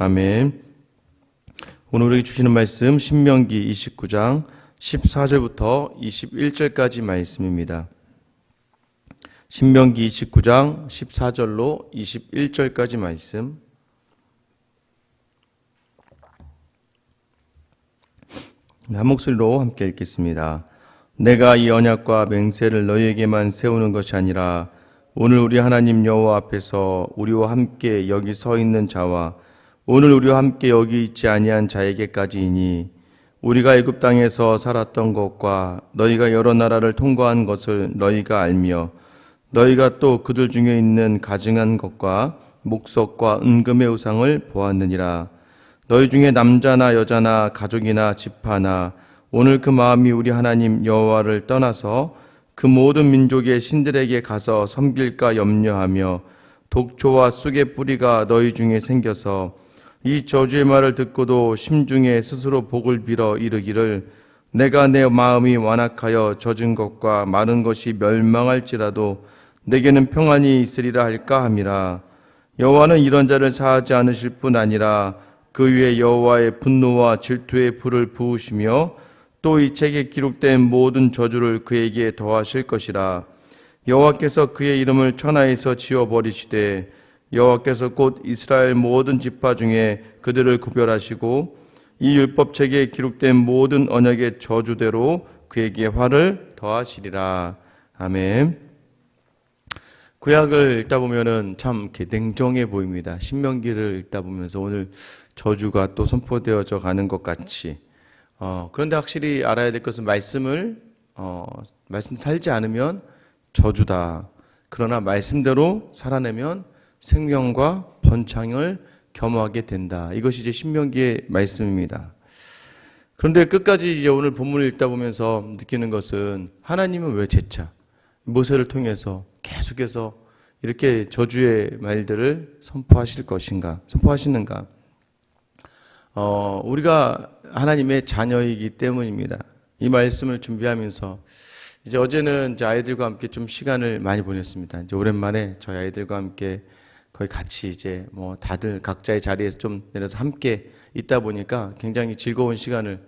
아멘. 오늘 우리에게 주시는 말씀 신명기 29장 14절부터 21절까지 말씀입니다. 신명기 29장 14절로 21절까지 말씀. 한 목소리로 함께 읽겠습니다. 내가 이 언약과 맹세를 너희에게만 세우는 것이 아니라 오늘 우리 하나님 여호와 앞에서 우리와 함께 여기 서 있는 자와 오늘 우리와 함께 여기 있지 아니한 자에게까지이니 우리가 애굽 땅에서 살았던 것과 너희가 여러 나라를 통과한 것을 너희가 알며 너희가 또 그들 중에 있는 가증한 것과 목석과 은금의 우상을 보았느니라. 너희 중에 남자나 여자나 가족이나 지파나 오늘 그 마음이 우리 하나님 여호와를 떠나서 그 모든 민족의 신들에게 가서 섬길까 염려하며 독초와 쑥의 뿌리가 너희 중에 생겨서 이 저주의 말을 듣고도 심중에 스스로 복을 빌어 이르기를 내가 내 마음이 완악하여 젖은 것과 마른 것이 멸망할지라도 내게는 평안이 있으리라 할까 함이라. 여호와는 이런 자를 사하지 않으실 뿐 아니라 그 위에 여호와의 분노와 질투의 불을 부으시며 또 이 책에 기록된 모든 저주를 그에게 더하실 것이라. 여호와께서 그의 이름을 천하에서 지워버리시되 여호와께서 곧 이스라엘 모든 지파 중에 그들을 구별하시고 이 율법책에 기록된 모든 언약의 저주대로 그에게 화를 더하시리라. 아멘. 구약을 읽다 보면은 참 이렇게 냉정해 보입니다. 신명기를 읽다 보면서 오늘 저주가 또 선포되어져 가는 것 같이. 그런데 확실히 알아야 될 것은 말씀 살지 않으면 저주다. 그러나 말씀대로 살아내면 생명과 번창을 겸하게 된다. 이것이 이제 신명기의 말씀입니다. 그런데 끝까지 이제 오늘 본문을 읽다 보면서 느끼는 것은 하나님은 왜 재차 모세를 통해서 계속해서 이렇게 저주의 말들을 선포하시는가? 우리가 하나님의 자녀이기 때문입니다. 이 말씀을 준비하면서 이제 어제는 이제 아이들과 함께 좀 시간을 많이 보냈습니다. 이제 오랜만에 저희 아이들과 함께 거의 같이 이제 뭐 다들 각자의 자리에서 좀 내려서 함께 있다 보니까 굉장히 즐거운 시간을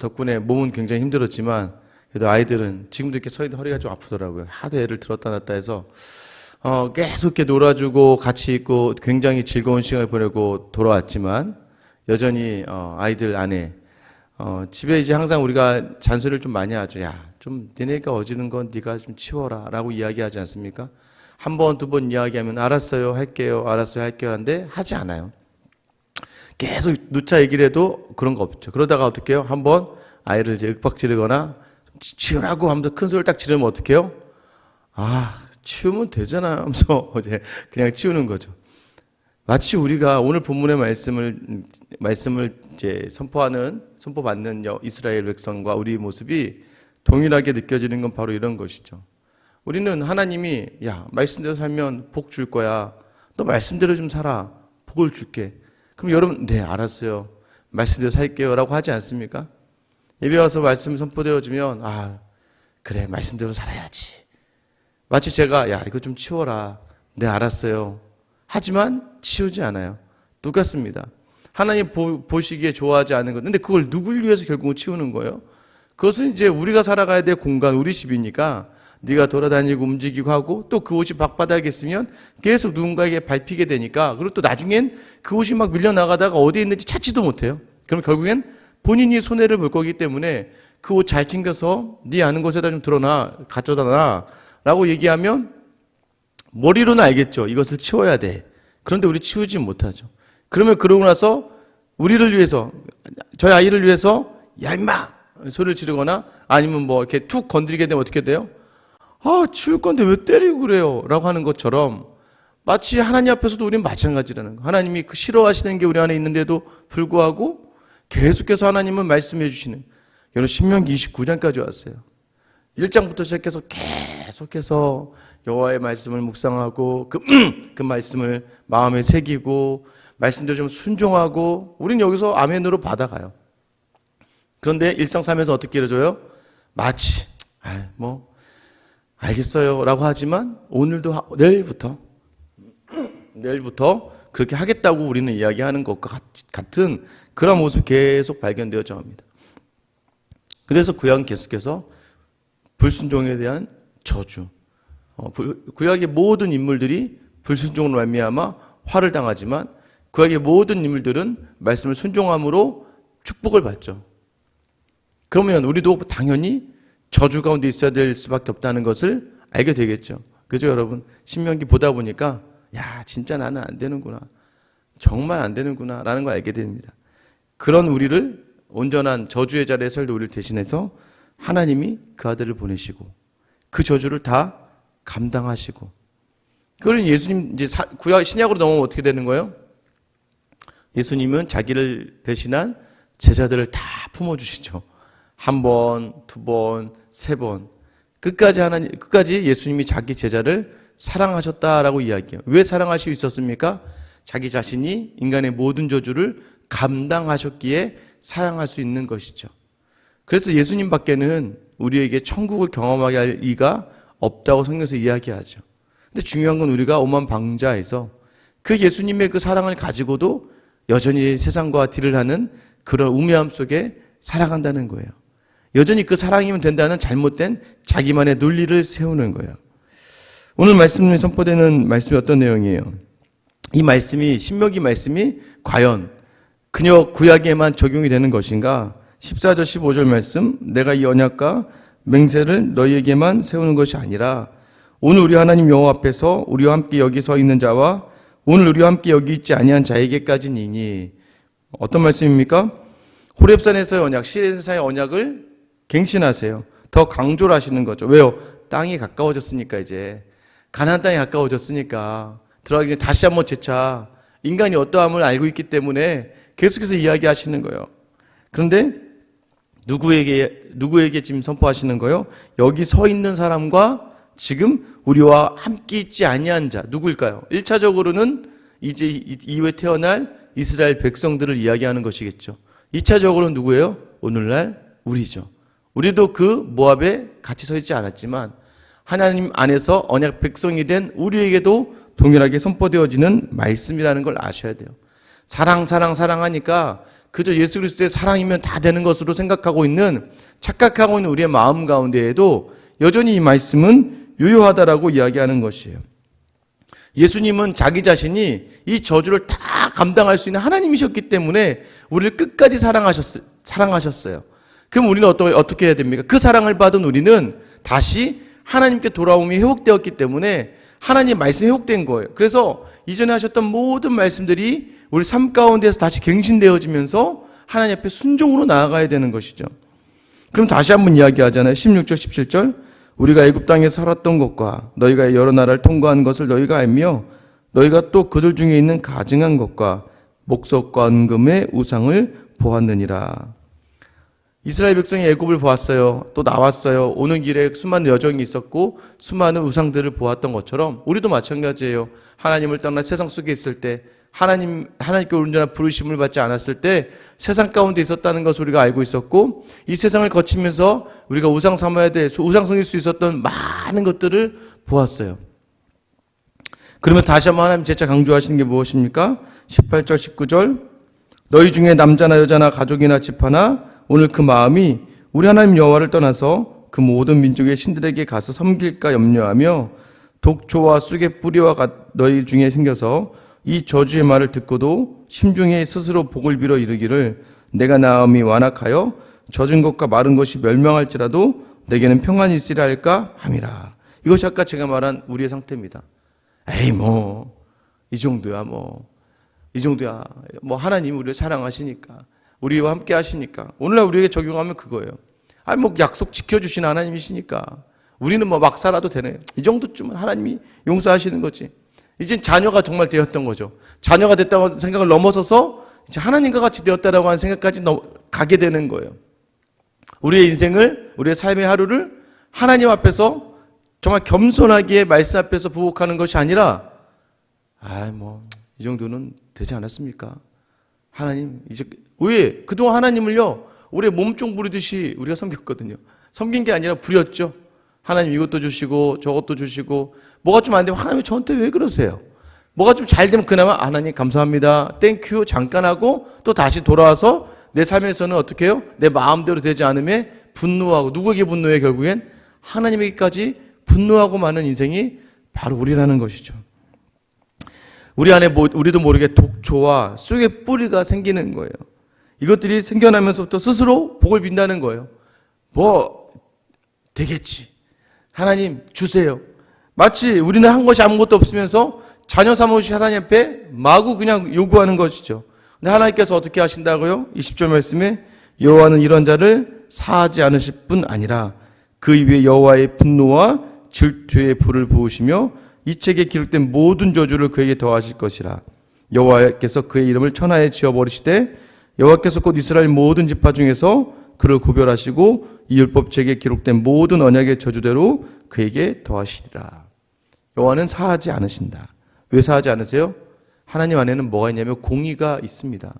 덕분에 몸은 굉장히 힘들었지만 그래도 아이들은 지금도 이렇게 서 있는 허리가 좀 아프더라고요. 하도 애를 들었다 놨다 해서 계속 이렇게 놀아주고 같이 있고 굉장히 즐거운 시간을 보내고 돌아왔지만 여전히 아이들 안에 집에 이제 항상 우리가 잔소리를 좀 많이 하죠. 야, 좀 니네가 어지른 건 네가 좀 치워라 라고 이야기하지 않습니까? 한 번, 두 번 이야기하면 알았어요, 할게요, 알았어요, 할게요 하는데 하지 않아요. 계속 누차 얘기를 해도 그런 거 없죠. 그러다가 어떻게 해요? 한번 아이를 이제 윽박 지르거나 치우라고 하면서 큰 소리를 딱 지르면 어떻게 해요? 치우면 되잖아 하면서 이제 그냥 치우는 거죠. 마치 우리가 오늘 본문의 말씀을 이제 선포받는 이스라엘 백성과 우리의 모습이 동일하게 느껴지는 건 바로 이런 것이죠. 우리는 하나님이 야, 말씀대로 살면 복 줄 거야. 너 말씀대로 좀 살아. 복을 줄게. 그럼 여러분, 네, 알았어요. 말씀대로 살게요. 라고 하지 않습니까? 예배 와서 말씀이 선포되어지면 그래, 말씀대로 살아야지. 마치 제가 야, 이거 좀 치워라. 네, 알았어요. 하지만 치우지 않아요. 똑같습니다. 하나님 보시기에 좋아하지 않은 것. 근데 그걸 누굴 위해서 결국은 치우는 거예요? 그것은 이제 우리가 살아가야 될 공간, 우리 집이니까 네가 돌아다니고 움직이고 하고 또 그 옷이 방바닥에 있으면 계속 누군가에게 밟히게 되니까 그리고 또 나중엔 그 옷이 막 밀려나가다가 어디에 있는지 찾지도 못해요. 그럼 결국엔 본인이 손해를 볼 거기 때문에 그 옷 잘 챙겨서 네 아는 곳에다 좀 가져다 놔 라고 얘기하면 머리로는 알겠죠. 이것을 치워야 돼. 그런데 우리 치우지 못하죠. 그러면 그러고 나서 우리를 위해서 저희 아이를 위해서 야 임마 소리를 지르거나 아니면 뭐 이렇게 툭 건드리게 되면 어떻게 돼요? 치울 건데 왜 때리고 그래요? 라고 하는 것처럼 마치 하나님 앞에서도 우리는 마찬가지라는 거. 하나님이 그 싫어하시는 게 우리 안에 있는데도 불구하고 계속해서 하나님은 말씀해 주시는. 여러분 신명기 29장까지 왔어요. 1장부터 시작해서 계속해서 여호와의 말씀을 묵상하고 그 말씀을 마음에 새기고 말씀대로 좀 순종하고 우리는 여기서 아멘으로 받아가요. 그런데 일상 살면서 어떻게 이루어져요? 마치 알겠어요 라고 하지만 내일부터 그렇게 하겠다고 우리는 이야기하는 것과 같은 그런 모습이 계속 발견되어져 합니다. 그래서 구약은 계속해서 불순종에 대한 저주, 구약의 모든 인물들이 불순종으로 말미암아 화를 당하지만 구약의 모든 인물들은 말씀을 순종함으로 축복을 받죠. 그러면 우리도 당연히 저주 가운데 있어야 될 수밖에 없다는 것을 알게 되겠죠. 그죠, 여러분? 신명기 보다 보니까 야, 진짜 나는 안 되는구나. 정말 안 되는구나 라는 걸 알게 됩니다. 그런 우리를 온전한 저주의 자리에 설도 우리를 대신해서 하나님이 그 아들을 보내시고 그 저주를 다 감당하시고, 그걸 예수님 이제 구약 신약으로 넘어오면 어떻게 되는 거예요? 예수님은 자기를 배신한 제자들을 다 품어주시죠. 한 번, 두 번, 세 번. 끝까지 예수님이 자기 제자를 사랑하셨다라고 이야기해요. 왜 사랑할 수 있었습니까? 자기 자신이 인간의 모든 저주를 감당하셨기에 사랑할 수 있는 것이죠. 그래서 예수님 밖에는 우리에게 천국을 경험하게 할 이가 없다고 성경에서 이야기하죠. 근데 중요한 건 우리가 오만 방자에서 그 예수님의 그 사랑을 가지고도 여전히 세상과 딜을 하는 그런 우매함 속에 살아간다는 거예요. 여전히 그 사랑이면 된다는 잘못된 자기만의 논리를 세우는 거예요. 오늘 말씀에 선포되는 말씀이 어떤 내용이에요? 이 말씀이, 신명기 말씀이 과연 그녀 구약에만 적용이 되는 것인가? 14절 15절 말씀, 내가 이 언약과 맹세를 너희에게만 세우는 것이 아니라 오늘 우리 하나님 여호와 앞에서 우리와 함께 여기 서 있는 자와 오늘 우리와 함께 여기 있지 아니한 자에게까지니니. 어떤 말씀입니까? 호렙산에서의 언약, 시내산의 언약을 갱신하세요. 더 강조를 하시는 거죠. 왜요? 땅이 가까워졌으니까, 이제 가나안 땅이 가까워졌으니까 들어가기 전에 다시 한번 재차 인간이 어떠함을 알고 있기 때문에 계속해서 이야기하시는 거예요. 그런데 누구에게 지금 선포하시는 거예요? 여기 서 있는 사람과 지금 우리와 함께 있지 아니한 자, 누구일까요? 1차적으로는 이제 이후에 태어날 이스라엘 백성들을 이야기하는 것이겠죠. 2차적으로는 누구예요? 오늘날 우리죠. 우리도 그 모압에 같이 서 있지 않았지만 하나님 안에서 언약 백성이 된 우리에게도 동일하게 선포되어지는 말씀이라는 걸 아셔야 돼요. 사랑하니까 그저 예수 그리스도의 사랑이면 다 되는 것으로 착각하고 있는 우리의 마음 가운데에도 여전히 이 말씀은 유효하다라고 이야기하는 것이에요. 예수님은 자기 자신이 이 저주를 다 감당할 수 있는 하나님이셨기 때문에 우리를 끝까지 사랑하셨어요. 그럼 우리는 어떻게 해야 됩니까? 그 사랑을 받은 우리는 다시 하나님께 돌아옴이 회복되었기 때문에 하나님의 말씀이 회복된 거예요. 그래서 이전에 하셨던 모든 말씀들이 우리 삶 가운데서 다시 갱신되어지면서 하나님 앞에 순종으로 나아가야 되는 것이죠. 그럼 다시 한번 이야기하잖아요. 16절 17절, 우리가 애굽 땅에서 살았던 것과 너희가 여러 나라를 통과한 것을 너희가 알며 너희가 또 그들 중에 있는 가증한 것과 목석과 은금의 우상을 보았느니라. 이스라엘 백성이 애굽을 보았어요. 또 나왔어요. 오는 길에 수많은 여정이 있었고 수많은 우상들을 보았던 것처럼 우리도 마찬가지예요. 하나님을 떠나 세상 속에 있을 때, 하나님께 온전한 부르심을 받지 않았을 때 세상 가운데 있었다는 것을 우리가 알고 있었고, 이 세상을 거치면서 우리가 우상 삼아야 될, 우상 섬길 수 있었던 많은 것들을 보았어요. 그러면 다시 한번 하나님 재차 강조하시는 게 무엇입니까? 18절 19절, 너희 중에 남자나 여자나 가족이나 집하나 오늘 그 마음이 우리 하나님 여호와를 떠나서 그 모든 민족의 신들에게 가서 섬길까 염려하며 독초와 쑥의 뿌리와 너희 중에 생겨서 이 저주의 말을 듣고도 심중에 스스로 복을 빌어 이르기를 내가 마음이 완악하여 젖은 것과 마른 것이 멸망할지라도 내게는 평안이 있으리라 할까 함이라. 이것이 아까 제가 말한 우리의 상태입니다. 에이 이 정도야 하나님 우리를 사랑하시니까, 우리와 함께 하시니까. 오늘날 우리에게 적용하면 그거예요. 약속 지켜주신 하나님이시니까 우리는 막 살아도 되네. 이 정도쯤은 하나님이 용서하시는 거지. 이젠 자녀가 정말 되었던 거죠. 자녀가 됐다고 생각을 넘어서서 이제 하나님과 같이 되었다라고 하는 생각까지 가게 되는 거예요. 우리의 인생을, 우리의 삶의 하루를 하나님 앞에서 정말 겸손하게 말씀 앞에서 부복하는 것이 아니라 이 정도는 되지 않았습니까? 하나님, 이제 왜? 그동안 하나님을요, 우리의 몸종 부리듯이 우리가 섬겼거든요. 섬긴 게 아니라 부렸죠. 하나님 이것도 주시고 저것도 주시고 뭐가 좀 안 되면 하나님 저한테 왜 그러세요? 뭐가 좀 잘 되면 그나마 하나님 감사합니다, 땡큐 잠깐 하고 또 다시 돌아와서 내 삶에서는 어떻게 해요? 내 마음대로 되지 않음에 분노하고, 누구에게 분노해? 결국엔 하나님에게까지 분노하고 마는 인생이 바로 우리라는 것이죠. 우리 안에 우리도 모르게 독초와 쑥의 뿌리가 생기는 거예요. 이것들이 생겨나면서부터 스스로 복을 빈다는 거예요. 뭐 되겠지, 하나님 주세요. 마치 우리는 한 것이 아무것도 없으면서 자녀 삼으신 하나님 앞에 마구 그냥 요구하는 것이죠. 근데 하나님께서 어떻게 하신다고요? 20절 말씀에 여호와는 이런 자를 사하지 않으실 뿐 아니라 그 위에 여호와의 분노와 질투의 불을 부으시며 이 책에 기록된 모든 저주를 그에게 더하실 것이라. 여호와께서 그의 이름을 천하에 지어버리시되 여호와께서 곧 이스라엘 모든 지파 중에서 그를 구별하시고 이 율법책에 기록된 모든 언약의 저주대로 그에게 더하시리라. 여호와는 사하지 않으신다. 왜 사하지 않으세요? 하나님 안에는 뭐가 있냐면 공의가 있습니다.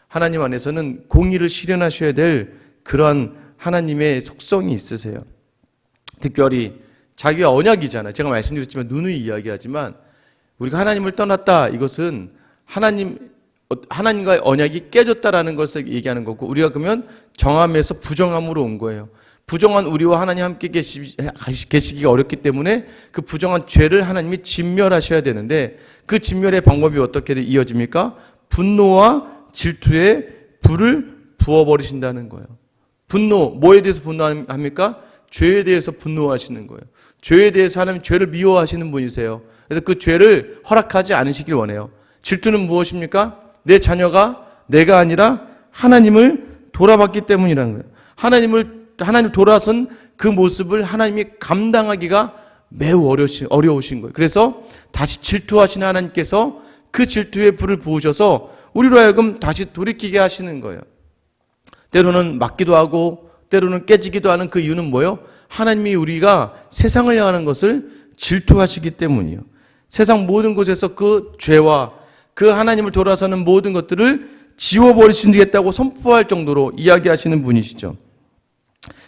하나님 안에서는 공의를 실현하셔야 될 그러한 하나님의 속성이 있으세요. 특별히 자기가 언약이잖아요. 제가 말씀드렸지만 누누이 이야기하지만 우리가 하나님을 떠났다, 이것은 하나님과의 언약이 깨졌다라는 것을 얘기하는 거고, 우리가 그러면 정함에서 부정함으로 온 거예요. 부정한 우리와 하나님 함께 계시기가 어렵기 때문에 그 부정한 죄를 하나님이 진멸하셔야 되는데, 그 진멸의 방법이 어떻게 이어집니까? 분노와 질투의 불을 부어버리신다는 거예요. 분노, 뭐에 대해서 분노합니까? 죄에 대해서 분노하시는 거예요. 죄에 대해서 하나님 죄를 미워하시는 분이세요. 그래서 그 죄를 허락하지 않으시길 원해요. 질투는 무엇입니까? 내 자녀가 내가 아니라 하나님을 돌아봤기 때문이라는 거예요. 하나님 돌아선 그 모습을 하나님이 감당하기가 매우 어려우신 거예요. 그래서 다시 질투하시는 하나님께서 그 질투의 불을 부으셔서 우리로 하여금 다시 돌이키게 하시는 거예요. 때로는 맞기도 하고 때로는 깨지기도 하는 그 이유는 뭐예요? 하나님이 우리가 세상을 향하는 것을 질투하시기 때문이에요. 세상 모든 곳에서 그 죄와 그 하나님을 돌아서는 모든 것들을 지워버리시겠다고 선포할 정도로 이야기하시는 분이시죠.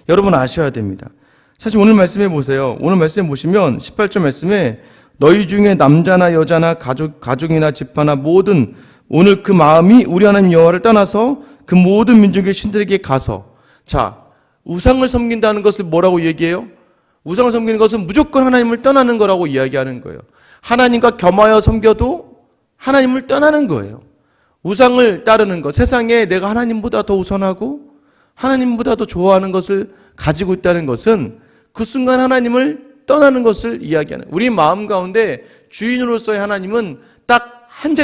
여러분 아셔야 됩니다. 사실 오늘 말씀해 보세요. 오늘 말씀해 보시면 18절 말씀에 너희 중에 남자나 여자나 가족이나 집하나 모든 오늘 그 마음이 우리 하나님 여호와를 떠나서 그 모든 민족의 신들에게 가서, 자, 우상을 섬긴다는 것을 뭐라고 얘기해요? 우상을 섬기는 것은 무조건 하나님을 떠나는 거라고 이야기하는 거예요. 하나님과 겸하여 섬겨도 하나님을 떠나는 거예요. 우상을 따르는 것, 세상에 내가 하나님보다 더 우선하고 하나님보다 더 좋아하는 것을 가지고 있다는 것은 그 순간 하나님을 떠나는 것을 이야기하는, 우리 마음 가운데 주인으로서의 하나님은 딱 한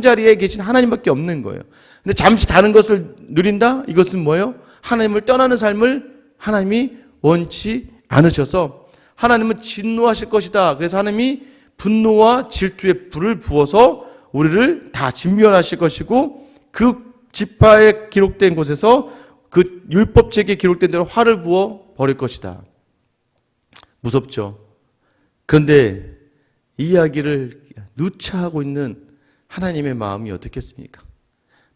자리에 계신 하나님밖에 없는 거예요. 근데 잠시 다른 것을 누린다? 이것은 뭐예요? 하나님을 떠나는 삶을 하나님이 원치 않으셔서 하나님은 진노하실 것이다. 그래서 하나님이 분노와 질투의 불을 부어서 우리를 다 진멸하실 것이고, 그 지파에 기록된 곳에서 그 율법책에 기록된 대로 화를 부어 버릴 것이다. 무섭죠? 그런데 이 이야기를 누차하고 있는 하나님의 마음이 어떻겠습니까?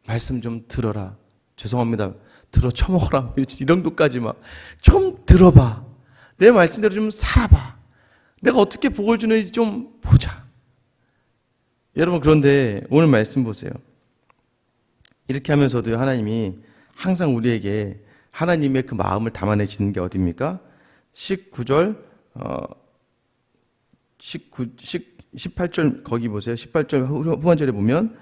말씀 좀 들어라. 죄송합니다. 들어 처먹어라. 이런 것까지 막 좀 들어봐. 내 말씀대로 좀 살아봐. 내가 어떻게 복을 주는지 좀 보자. 여러분, 그런데 오늘 말씀 보세요. 이렇게 하면서도 하나님이 항상 우리에게 하나님의 그 마음을 담아내시는 게 어디입니까? 18절 거기 보세요. 18절 후반절에 보면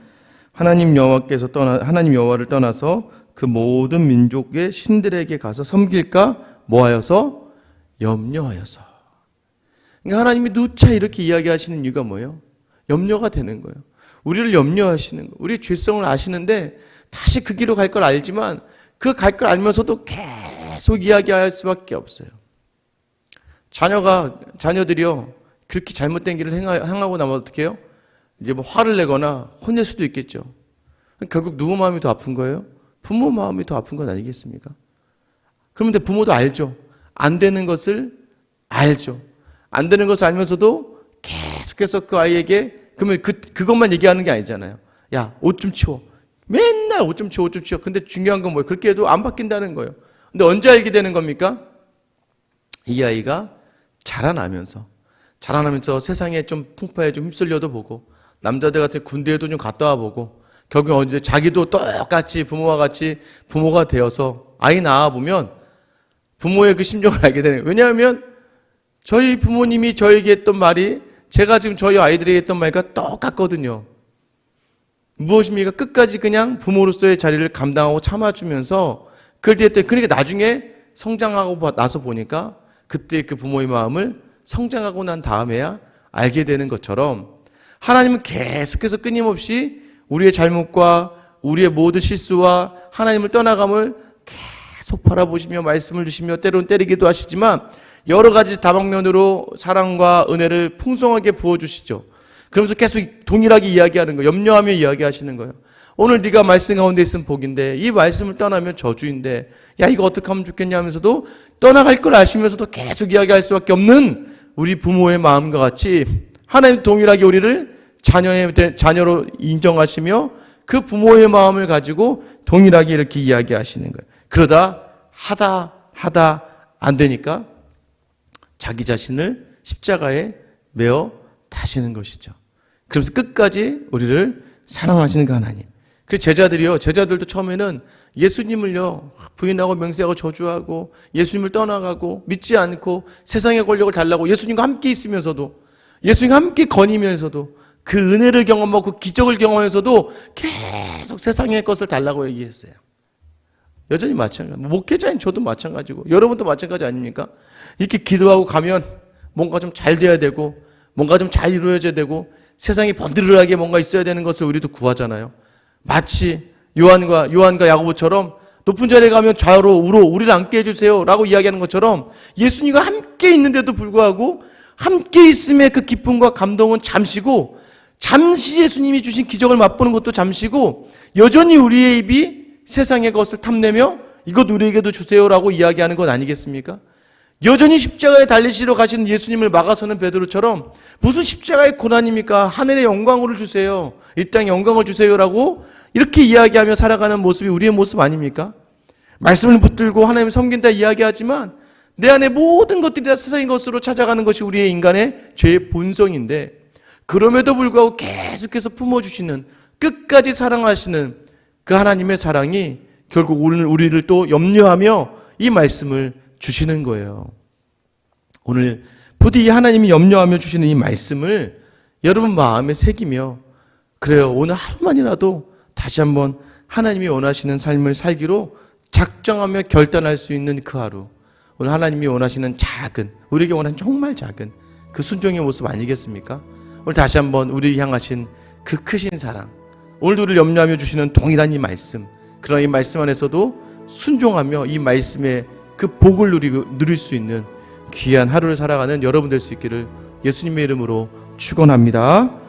하나님 여호와를 떠나서 그 모든 민족의 신들에게 가서 섬길까 뭐하여서? 염려하여서. 그러니까 하나님이 누차 이렇게 이야기하시는 이유가 뭐예요? 염려가 되는 거예요. 우리를 염려하시는 거예요. 우리의 죄성을 아시는데 다시 그 길로 갈 걸 알지만 그 갈 걸 알면서도 계속 이야기할 수밖에 없어요. 자녀들이요, 그렇게 잘못된 길을 행하고 나면 어떻게 해요? 이제 뭐 화를 내거나 혼낼 수도 있겠죠. 결국 누구 마음이 더 아픈 거예요? 부모 마음이 더 아픈 건 아니겠습니까? 그런데 부모도 알죠. 안 되는 것을 알죠. 안 되는 것을 알면서도 계속해서 그 아이에게, 그러면 그것만 얘기하는 게 아니잖아요. 야, 옷 좀 치워. 맨날 옷 좀 치워. 근데 중요한 건 뭐예요? 그렇게 해도 안 바뀐다는 거예요. 근데 언제 알게 되는 겁니까? 이 아이가 자라나면서 세상에 좀 풍파에 좀 휩쓸려도 보고, 남자들 같은 군대에도 좀 갔다 와보고 결국 언제 자기도 똑같이 부모와 같이 부모가 되어서 아이 낳아보면 부모의 그 심정을 알게 되는 거예요. 왜냐하면 저희 부모님이 저에게 했던 말이 제가 지금 저희 아이들에게 했던 말과 똑같거든요. 무엇입니까? 끝까지 그냥 부모로서의 자리를 감당하고 참아주면서 그럴 때 그러니까 나중에 성장하고 나서 보니까 그때 그 부모의 마음을 성장하고 난 다음에야 알게 되는 것처럼 하나님은 계속해서 끊임없이 우리의 잘못과 우리의 모든 실수와 하나님을 떠나감을 계속 바라보시며 말씀을 주시며 때로는 때리기도 하시지만 여러 가지 다방면으로 사랑과 은혜를 풍성하게 부어주시죠. 그러면서 계속 동일하게 이야기하는 거예요. 염려하며 이야기하시는 거예요. 오늘 네가 말씀 가운데 있으면 복인데 이 말씀을 떠나면 저주인데 야 이거 어떻게 하면 좋겠냐 하면서도 떠나갈 걸 아시면서도 계속 이야기할 수밖에 없는 우리 부모의 마음과 같이 하나님 동일하게 우리를 자녀로 인정하시며 그 부모의 마음을 가지고 동일하게 이렇게 이야기하시는 거예요. 그러다 하다 안 되니까 자기 자신을 십자가에 메어 다시는 것이죠. 그러면서 끝까지 우리를 사랑하시는 그 하나님. 그 제자들도 처음에는 예수님을요, 부인하고 맹세하고 저주하고 예수님을 떠나가고 믿지 않고 세상의 권력을 달라고 예수님과 함께 있으면서도 예수님과 함께 거니면서도 그 은혜를 경험하고 그 기적을 경험하면서도 계속 세상의 것을 달라고 얘기했어요. 여전히 마찬가지. 목회자인 저도 마찬가지고 여러분도 마찬가지 아닙니까? 이렇게 기도하고 가면 뭔가 좀 잘 돼야 되고 뭔가 좀 잘 이루어져야 되고 세상이 번드르하게 뭔가 있어야 되는 것을 우리도 구하잖아요. 마치 요한과 야고보처럼 높은 자리에 가면 좌로 우로 우리를 앉게 해주세요 라고 이야기하는 것처럼 예수님과 함께 있는데도 불구하고 함께 있음의 그 기쁨과 감동은 잠시고 잠시 예수님이 주신 기적을 맛보는 것도 잠시고 여전히 우리의 입이 세상의 것을 탐내며 이것 우리에게도 주세요라고 이야기하는 것 아니겠습니까? 여전히 십자가에 달리시러 가시는 예수님을 막아서는 베드로처럼 무슨 십자가의 고난입니까? 하늘의 영광을 주세요. 이 땅의 영광을 주세요라고 이렇게 이야기하며 살아가는 모습이 우리의 모습 아닙니까? 말씀을 붙들고 하나님을 섬긴다 이야기하지만 내 안에 모든 것들이 다 세상의 것으로 찾아가는 것이 우리의 인간의 죄의 본성인데 그럼에도 불구하고 계속해서 품어주시는 끝까지 사랑하시는 그 하나님의 사랑이 결국 우리를 또 염려하며 이 말씀을 주시는 거예요. 오늘 부디 하나님이 염려하며 주시는 이 말씀을 여러분 마음에 새기며 그래요. 오늘 하루만이라도 다시 한번 하나님이 원하시는 삶을 살기로 작정하며 결단할 수 있는 그 하루. 오늘 하나님이 원하시는 작은 우리에게 원하는 정말 작은 그 순종의 모습 아니겠습니까? 오늘 다시 한번 우리를 향하신 그 크신 사랑 오늘도 우리를 염려하며 주시는 동일한 이 말씀 그러나 이 말씀 안에서도 순종하며 이 말씀의 그 복을 누릴 수 있는 귀한 하루를 살아가는 여러분 될 수 있기를 예수님의 이름으로 축원합니다.